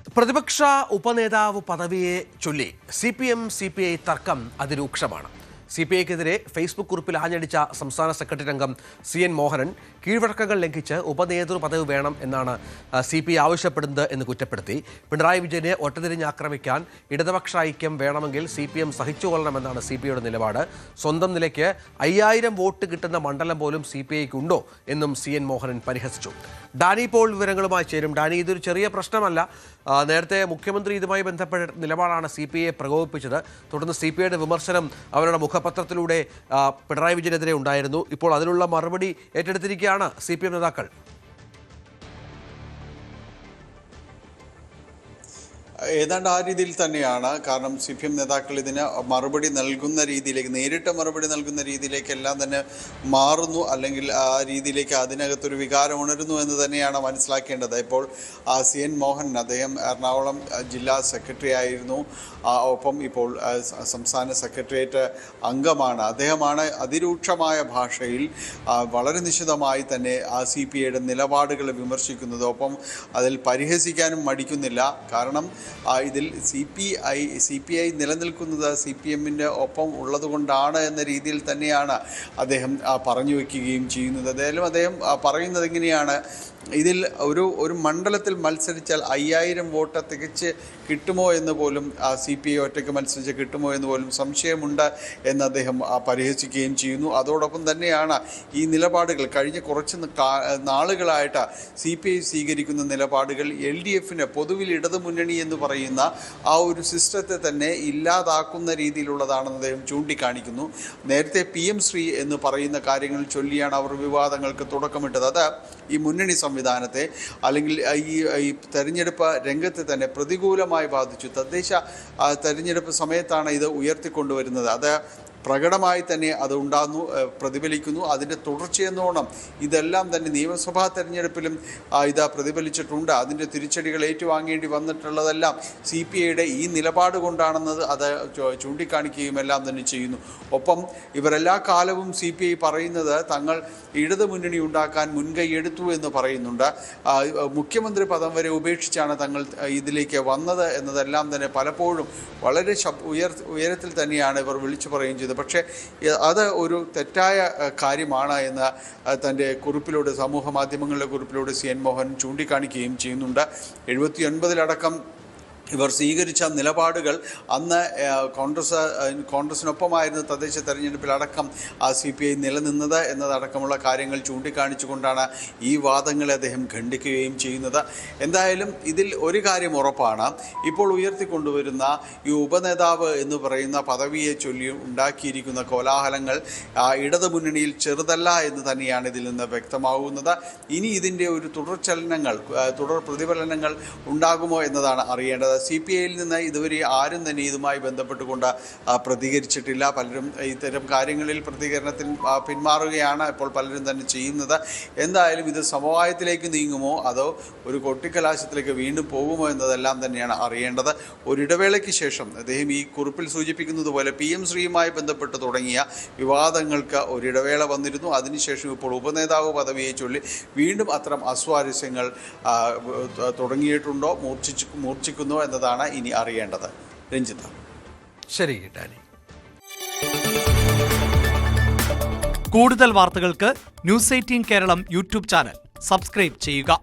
പ്രതിപക്ഷ ഉപനേതാവ് പദവിയെ ചൊല്ലി CPM-CPI തർക്കം അതിരൂക്ഷമാണ്. CPIക്കെതിരെ ഫേസ്ബുക്ക് കുറിപ്പിൽ ആഞ്ഞടിച്ച സംസ്ഥാന സെക്രട്ടറി അംഗം CN മോഹനൻ കീഴ്വഴക്കങ്ങൾ ലംഘിച്ച് ഉപനേതൃ പദവി വേണം എന്നാണ് CPI ആവശ്യപ്പെടുന്നത് എന്ന് കുറ്റപ്പെടുത്തി. പിണറായി വിജയനെ ഒറ്റതിരിഞ്ഞ് ആക്രമിക്കാൻ ഇടതുപക്ഷ ഐക്യം വേണമെങ്കിൽ CPM സഹിച്ചുകൊള്ളണമെന്നാണ് CPIയുടെ നിലപാട്. സ്വന്തം നിലയ്ക്ക് 5000 വോട്ട് കിട്ടുന്ന മണ്ഡലം പോലും CPIക്കുണ്ടോ എന്നും CN മോഹനൻ പരിഹസിച്ചു. ഡാനി പോൾ വിവരങ്ങളുമായി ചേരും. ഡാനി, ഇതൊരു ചെറിയ പ്രശ്നമല്ല. നേരത്തെ മുഖ്യമന്ത്രി ഇതുമായി ബന്ധപ്പെട്ട നിലപാടാണ് CPIയെ പ്രകോപിപ്പിച്ചത്. തുടർന്ന് CPIയുടെ വിമർശനം അവരുടെ മുഖപത്രത്തിലൂടെ പിണറായി വിജയനെതിരെ ഉണ്ടായിരുന്നു. ഇപ്പോൾ അതിനുള്ള മറുപടി ഏറ്റെടുത്തിരിക്കുകയാണ് CPM നേതാക്കൾ. ഏതാണ്ട് ആ രീതിയിൽ തന്നെയാണ്. കാരണം CPM നേതാക്കൾ ഇതിന് മറുപടി നൽകുന്ന രീതിയിലേക്ക്, നേരിട്ട് മറുപടി നൽകുന്ന രീതിയിലേക്കെല്ലാം തന്നെ മാറുന്നു, അല്ലെങ്കിൽ ആ രീതിയിലേക്ക് അതിനകത്തൊരു വികാരം ഉണരുന്നു എന്ന് തന്നെയാണ് മനസ്സിലാക്കേണ്ടത്. ഇപ്പോൾ CN മോഹൻ, അദ്ദേഹം എറണാകുളം ജില്ലാ സെക്രട്ടറി ആയിരുന്നു, ഒപ്പം ഇപ്പോൾ സംസ്ഥാന സെക്രട്ടേറിയറ്റ് അംഗമാണ്. അദ്ദേഹമാണ് അതിരൂക്ഷമായ ഭാഷയിൽ വളരെ നിശിതമായി തന്നെ CPIയുടെ നിലപാടുകൾ വിമർശിക്കുന്നത്. ഒപ്പം അതിൽ പരിഹസിക്കാനും മടിക്കുന്നില്ല. കാരണം ഇതിൽ CPI നിലനിൽക്കുന്നത് CPMൻ്റെ ഒപ്പം ഉള്ളതുകൊണ്ടാണ് എന്ന രീതിയിൽ തന്നെയാണ് അദ്ദേഹം പറഞ്ഞു വയ്ക്കുകയും ചെയ്യുന്നത്. ഏതായാലും അദ്ദേഹം പറയുന്നത് എങ്ങനെയാണ്, ഇതിൽ ഒരു മണ്ഡലത്തിൽ മത്സരിച്ചാൽ 5000 വോട്ട് തികച്ച് കിട്ടുമോ എന്ന് പോലും CPI ഒറ്റയ്ക്ക് മത്സരിച്ച് കിട്ടുമോ എന്ന് പോലും സംശയമുണ്ട് എന്ന് അദ്ദേഹം പരിഹസിക്കുകയും ചെയ്യുന്നു. അതോടൊപ്പം തന്നെയാണ് ഈ നിലപാടുകൾ കഴിഞ്ഞ കുറച്ച് നാളുകളായിട്ട് CPI സ്വീകരിക്കുന്ന നിലപാടുകൾ LDFന്, പൊതുവിൽ ഇടതുമുന്നണി എന്ന് പറയുന്ന ആ ഒരു സിസ്റ്റത്തെ തന്നെ ഇല്ലാതാക്കുന്ന രീതിയിലുള്ളതാണെന്ന് അദ്ദേഹം ചൂണ്ടിക്കാണിക്കുന്നു. നേരത്തെ PM ശ്രീ എന്ന് പറയുന്ന കാര്യങ്ങൾ ചൊല്ലിയാണ് അവർ വിവാദങ്ങൾക്ക് തുടക്കമിട്ടത്. അത് ഈ മുന്നണി സംവിധാനത്തെ, അല്ലെങ്കിൽ ഈ തെരഞ്ഞെടുപ്പ് രംഗത്തെ തന്നെ പ്രതികൂലമായി ബാധിച്ചു. തദ്ദേശ തെരഞ്ഞെടുപ്പ് സമയത്താണ് ഇത് ഉയർത്തിക്കൊണ്ടുവരുന്നത്. അത് പ്രകടമായി തന്നെ അത് പ്രതിഫലിക്കുന്നു. അതിൻ്റെ തുടർച്ചയെന്നോണം ഇതെല്ലാം തന്നെ നിയമസഭാ തെരഞ്ഞെടുപ്പിലും ഇത് പ്രതിഫലിച്ചിട്ടുണ്ട്. അതിൻ്റെ തിരിച്ചടികൾ ഏറ്റുവാങ്ങേണ്ടി വന്നിട്ടുള്ളതെല്ലാം CPIയുടെ ഈ നിലപാട് കൊണ്ടാണെന്നത് അത് ചൂണ്ടിക്കാണിക്കുകയും എല്ലാം തന്നെ ചെയ്യുന്നു. ഒപ്പം ഇവരെല്ലാ കാലവും CPI പറയുന്നത് തങ്ങൾ ഇടതു മുന്നണി ഉണ്ടാക്കാൻ മുൻകൈ എടുത്തു എന്ന് പറയുന്നുണ്ട്. മുഖ്യമന്ത്രി പദം വരെ ഉപേക്ഷിച്ചാണ് തങ്ങൾ ഇതിലേക്ക് വന്നത് എന്നതെല്ലാം തന്നെ പലപ്പോഴും വളരെ ഉയരത്തിൽ തന്നെയാണ് ഇവർ വിളിച്ചു പറയുകയും ചെയ്തത്. പക്ഷേ അത് ഒരു തെറ്റായ കാര്യമാണ് എന്ന് തൻ്റെ കുറിപ്പിലൂടെ, സമൂഹ മാധ്യമങ്ങളിലെ കുറിപ്പിലൂടെ CN മോഹൻ ചൂണ്ടിക്കാണിക്കുകയും ചെയ്യുന്നുണ്ട്. 79-ലടക്കം ഇവർ സ്വീകരിച്ച നിലപാടുകൾ അന്ന് കോൺഗ്രസിനൊപ്പമായിരുന്നു തദ്ദേശ തെരഞ്ഞെടുപ്പിലടക്കം CPI നിലനിന്നത് എന്നതടക്കമുള്ള കാര്യങ്ങൾ ചൂണ്ടിക്കാണിച്ചുകൊണ്ടാണ് ഈ വാദങ്ങളെ അദ്ദേഹം ഖണ്ഡിക്കുകയും ചെയ്യുന്നത്. എന്തായാലും ഇതിൽ ഒരു കാര്യം ഉറപ്പാണ്, ഇപ്പോൾ ഉയർത്തിക്കൊണ്ടുവരുന്ന ഈ ഉപനേതാവ് എന്ന് പറയുന്ന പദവിയെ ചൊല്ലി ഉണ്ടാക്കിയിരിക്കുന്ന കോലാഹലങ്ങൾ ഇടതുമുന്നണിയിൽ ചെറുതല്ല എന്ന് തന്നെയാണ് ഇതിൽ നിന്ന് വ്യക്തമാകുന്നത്. ഇനി ഇതിൻ്റെ ഒരു തുടർ പ്രതിഫലനങ്ങൾ ഉണ്ടാകുമോ എന്നതാണ് അറിയേണ്ടത്. CPIയിൽ നിന്ന് ഇതുവരെ ആരും തന്നെ ഇതുമായി ബന്ധപ്പെട്ടുകൊണ്ട് പ്രതികരിച്ചിട്ടില്ല. പലരും ഇത്തരം കാര്യങ്ങളിൽ പ്രതികരണത്തിൽ പിന്മാറുകയാണ് ഇപ്പോൾ പലരും തന്നെ ചെയ്യുന്നത്. എന്തായാലും ഇത് സമവായത്തിലേക്ക് നീങ്ങുമോ അതോ ഒരു കൊട്ടിക്കലാശത്തിലേക്ക് വീണ്ടും പോകുമോ എന്നതെല്ലാം തന്നെയാണ് അറിയേണ്ടത്. ഒരിടവേളയ്ക്ക് ശേഷം അദ്ദേഹം ഈ കുറിപ്പിൽ സൂചിപ്പിക്കുന്നത് പോലെ PM ശ്രീയുമായി ബന്ധപ്പെട്ട് തുടങ്ങിയ വിവാദങ്ങൾക്ക് ഒരിടവേള വന്നിരുന്നു. അതിനുശേഷം ഇപ്പോൾ ഉപനേതാവ് പദവിയെ ചൊല്ലി വീണ്ടും അത്തരം അസ്വാരസ്യങ്ങൾ തുടങ്ങിയിട്ടുണ്ടോ, മൂർച്ഛിക്കുന്നോ എന്നതാണ് ഇനി അറിയേണ്ടത്. രഞ്ജിത്ത്. ശരി ഡാനി. കൂടുതൽ വാർത്തകൾക്ക് News 18 Keralam YouTube channel subscribe ചെയ്യുക.